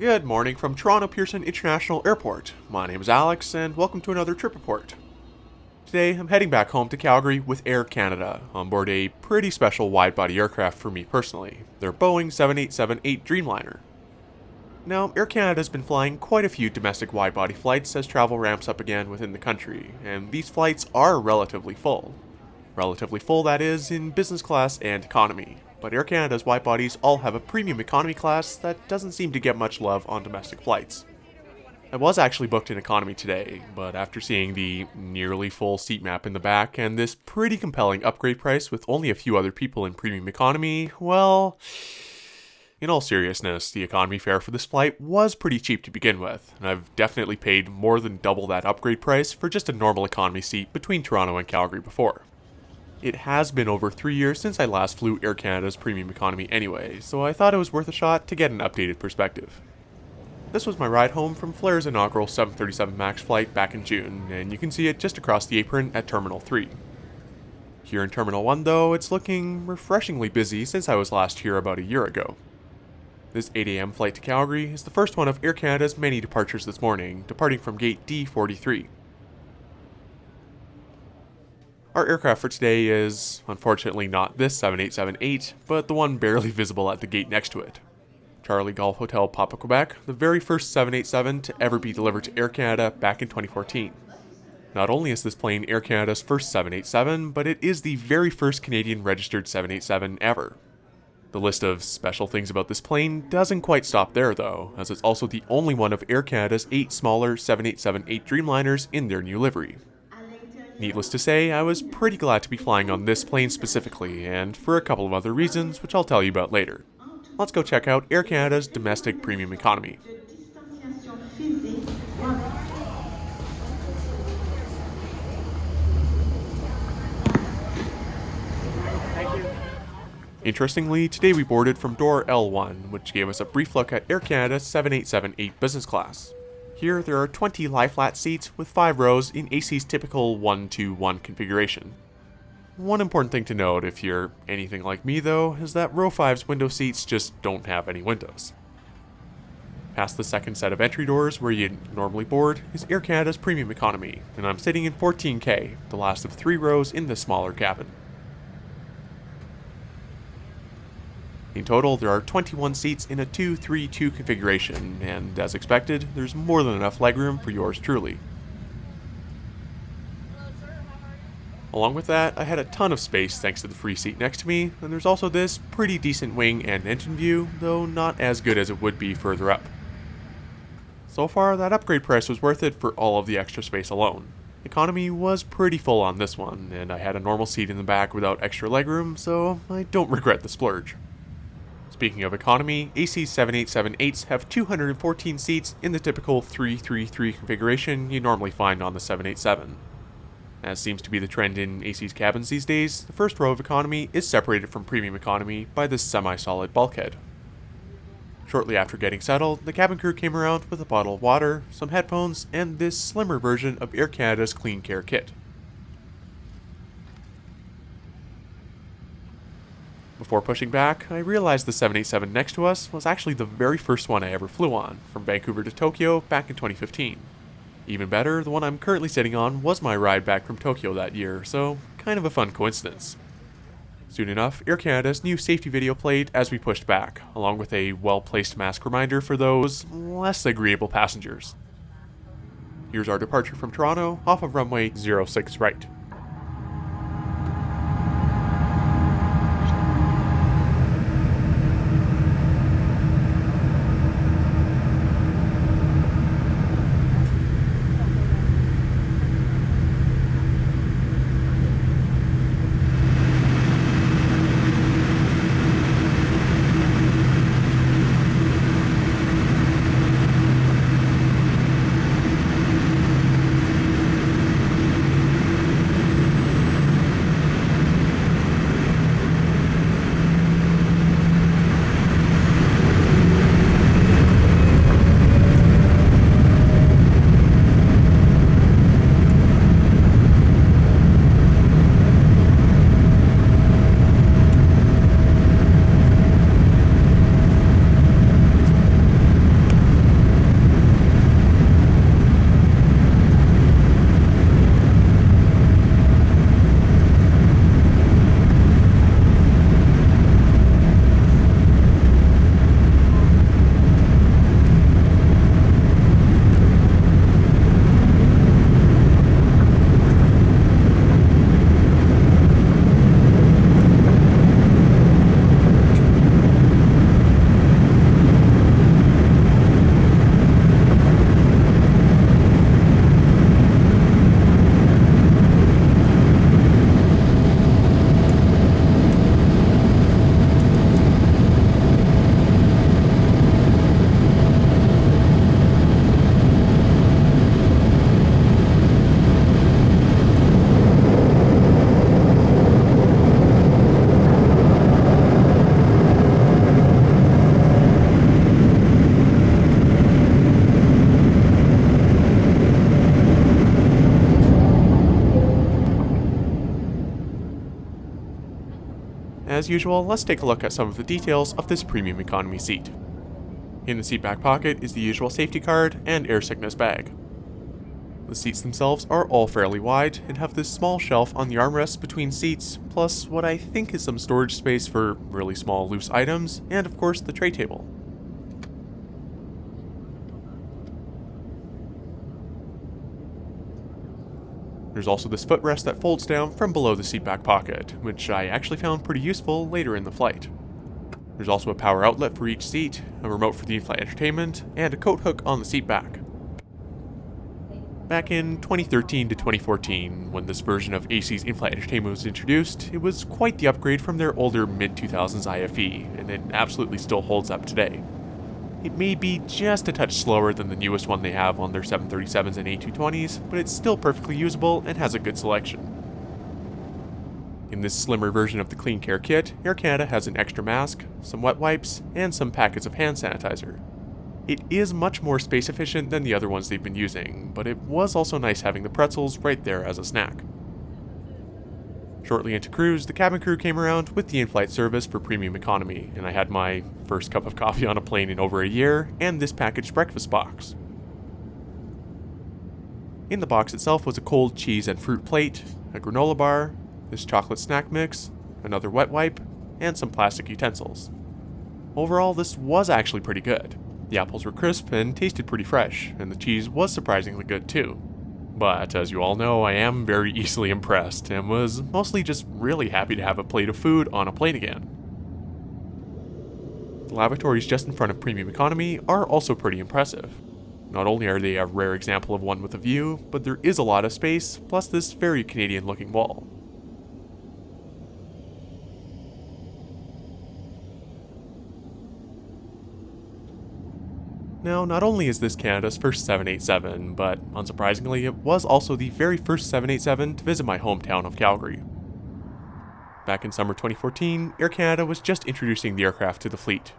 Good morning from Toronto-Pearson International Airport. My name is Alex, and welcome to another trip report. Today, I'm heading back home to Calgary with Air Canada, on board a pretty special widebody aircraft for me personally, their Boeing 787-8 Dreamliner. Now, Air Canada's been flying quite a few domestic widebody flights as travel ramps up again within the country, and these flights are relatively full. Relatively full, that is, in business class and economy. But Air Canada's widebodies all have a premium economy class that doesn't seem to get much love on domestic flights. I was actually booked in economy today, but after seeing the nearly full seat map in the back and this pretty compelling upgrade price with only a few other people in premium economy, well, in all seriousness, the economy fare for this flight was pretty cheap to begin with, and I've definitely paid more than double that upgrade price for just a normal economy seat between Toronto and Calgary before. It has been over 3 years since I last flew Air Canada's premium economy anyway, so I thought it was worth a shot to get an updated perspective. This was my ride home from Flair's inaugural 737 MAX flight back in June, and you can see it just across the apron at Terminal 3. Here in Terminal 1 though, it's looking refreshingly busy since I was last here about a year ago. This 8 AM flight to Calgary is the first one of Air Canada's many departures this morning, departing from gate D43. Our aircraft for today is, unfortunately, not this 787-8, but the one barely visible at the gate next to it. Charlie Golf Hotel Papa Quebec, the very first 787 to ever be delivered to Air Canada back in 2014. Not only is this plane Air Canada's first 787, but it is the very first Canadian registered 787 ever. The list of special things about this plane doesn't quite stop there though, as it's also the only one of Air Canada's 8 smaller 787-8 Dreamliners in their new livery. Needless to say, I was pretty glad to be flying on this plane specifically, and for a couple of other reasons, which I'll tell you about later. Let's go check out Air Canada's domestic premium economy. Interestingly, today we boarded from door L1, which gave us a brief look at Air Canada's 787-8 business class. Here, there are 20 lie-flat seats with 5 rows in AC's typical 1-2-1 configuration. One important thing to note if you're anything like me though, is that row 5's window seats just don't have any windows. Past the second set of entry doors where you'd normally board is Air Canada's premium economy, and I'm sitting in 14K, the last of 3 rows in the smaller cabin. In total, there are 21 seats in a 2-3-2 configuration, and as expected, there's more than enough legroom for yours truly. Along with that, I had a ton of space thanks to the free seat next to me, and there's also this pretty decent wing and engine view, though not as good as it would be further up. So far, that upgrade price was worth it for all of the extra space alone. Economy was pretty full on this one, and I had a normal seat in the back without extra legroom, so I don't regret the splurge. Speaking of economy, AC's 787-8s have 214 seats in the typical 3-3-3 configuration you normally find on the 787. As seems to be the trend in AC's cabins these days, the first row of economy is separated from premium economy by this semi-solid bulkhead. Shortly after getting settled, the cabin crew came around with a bottle of water, some headphones, and this slimmer version of Air Canada's Clean Care kit. Before pushing back, I realized the 787 next to us was actually the very first one I ever flew on, from Vancouver to Tokyo back in 2015. Even better, the one I'm currently sitting on was my ride back from Tokyo that year, so kind of a fun coincidence. Soon enough, Air Canada's new safety video played as we pushed back, along with a well-placed mask reminder for those less agreeable passengers. Here's our departure from Toronto, off of runway 06 right. As usual, let's take a look at some of the details of this premium economy seat. In the seat back pocket is the usual safety card and air sickness bag. The seats themselves are all fairly wide and have this small shelf on the armrests between seats, plus what I think is some storage space for really small loose items, and of course the tray table. There's also this footrest that folds down from below the seat back pocket, which I actually found pretty useful later in the flight. There's also a power outlet for each seat, a remote for the in-flight entertainment, and a coat hook on the seat back. Back in 2013 to 2014, when this version of AC's in-flight entertainment was introduced, it was quite the upgrade from their older mid-2000s IFE, and it absolutely still holds up today. It may be just a touch slower than the newest one they have on their 737s and A220s, but it's still perfectly usable and has a good selection. In this slimmer version of the Clean Care kit, Air Canada has an extra mask, some wet wipes, and some packets of hand sanitizer. It is much more space efficient than the other ones they've been using, but it was also nice having the pretzels right there as a snack. Shortly into cruise, the cabin crew came around with the in-flight service for premium economy, and I had my first cup of coffee on a plane in over a year, and this packaged breakfast box. In the box itself was a cold cheese and fruit plate, a granola bar, this chocolate snack mix, another wet wipe, and some plastic utensils. Overall, this was actually pretty good. The apples were crisp and tasted pretty fresh, and the cheese was surprisingly good too. But as you all know, I am very easily impressed, and was mostly just really happy to have a plate of food on a plane again. The lavatories just in front of premium economy are also pretty impressive. Not only are they a rare example of one with a view, but there is a lot of space, plus this very Canadian looking wall. Now, not only is this Canada's first 787, but unsurprisingly, it was also the very first 787 to visit my hometown of Calgary. Back in summer 2014, Air Canada was just introducing the aircraft to the fleet.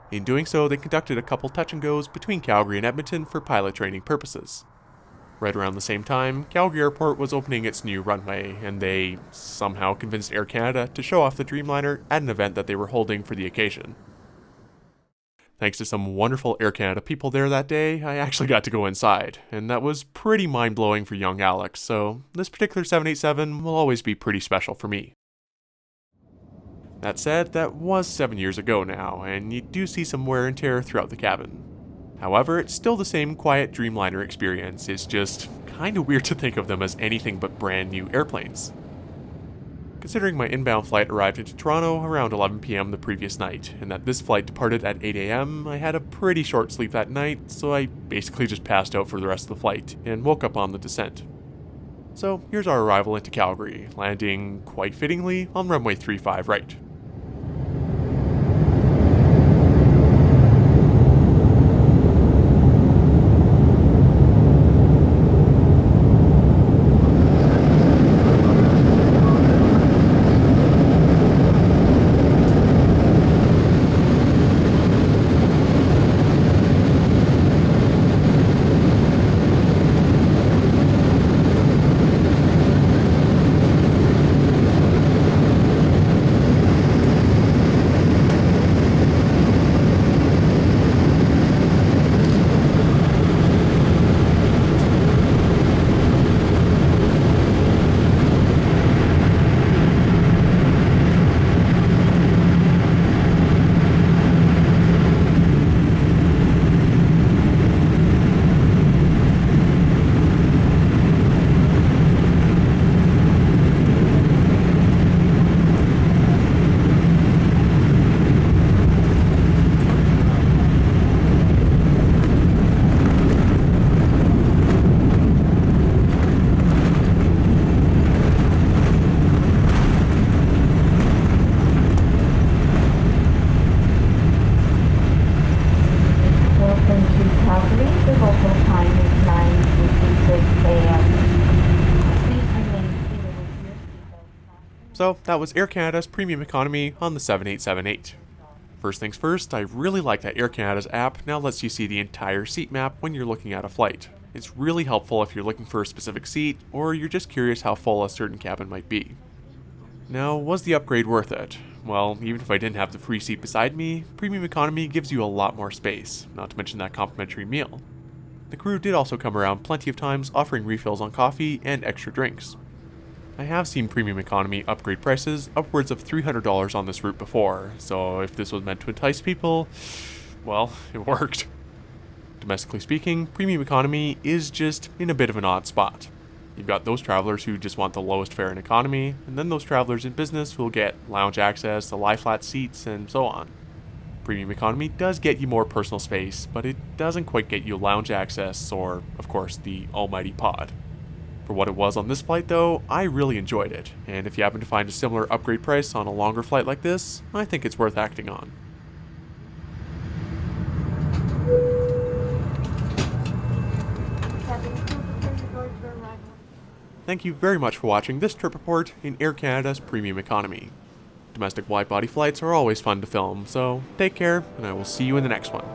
In doing so, they conducted a couple touch and goes between Calgary and Edmonton for pilot training purposes. Right around the same time, Calgary Airport was opening its new runway, and they somehow convinced Air Canada to show off the Dreamliner at an event that they were holding for the occasion. Thanks to some wonderful Air Canada people there that day, I actually got to go inside, and that was pretty mind-blowing for young Alex, so this particular 787 will always be pretty special for me. That said, that was 7 years ago now, and you do see some wear and tear throughout the cabin. However, it's still the same quiet Dreamliner experience. It's just kinda weird to think of them as anything but brand new airplanes. Considering my inbound flight arrived into Toronto around 11 p.m. the previous night, and that this flight departed at 8 a.m., I had a pretty short sleep that night, so I basically just passed out for the rest of the flight, and woke up on the descent. So here's our arrival into Calgary, landing, quite fittingly, on runway 35 right. So that was Air Canada's premium economy on the 7878. First things first, I really like that Air Canada's app now lets you see the entire seat map when you're looking at a flight. It's really helpful if you're looking for a specific seat, or you're just curious how full a certain cabin might be. Now, was the upgrade worth it? well, even if I didn't have the free seat beside me, premium economy gives you a lot more space, not to mention that complimentary meal. The crew did also come around plenty of times offering refills on coffee and extra drinks. I have seen premium economy upgrade prices upwards of $300 on this route before, so if this was meant to entice people, well, it worked. Domestically speaking, premium economy is just in a bit of an odd spot. You've got those travelers who just want the lowest fare in economy, and then those travelers in business who will get lounge access, the lie flat seats, and so on. Premium economy does get you more personal space, but it doesn't quite get you lounge access or, of course, the almighty pod. For what it was on this flight though, I really enjoyed it, and if you happen to find a similar upgrade price on a longer flight like this, I think it's worth acting on. Thank you very much for watching this trip report in Air Canada's Premium Economy. Domestic wide-body flights are always fun to film, so take care, and I will see you in the next one.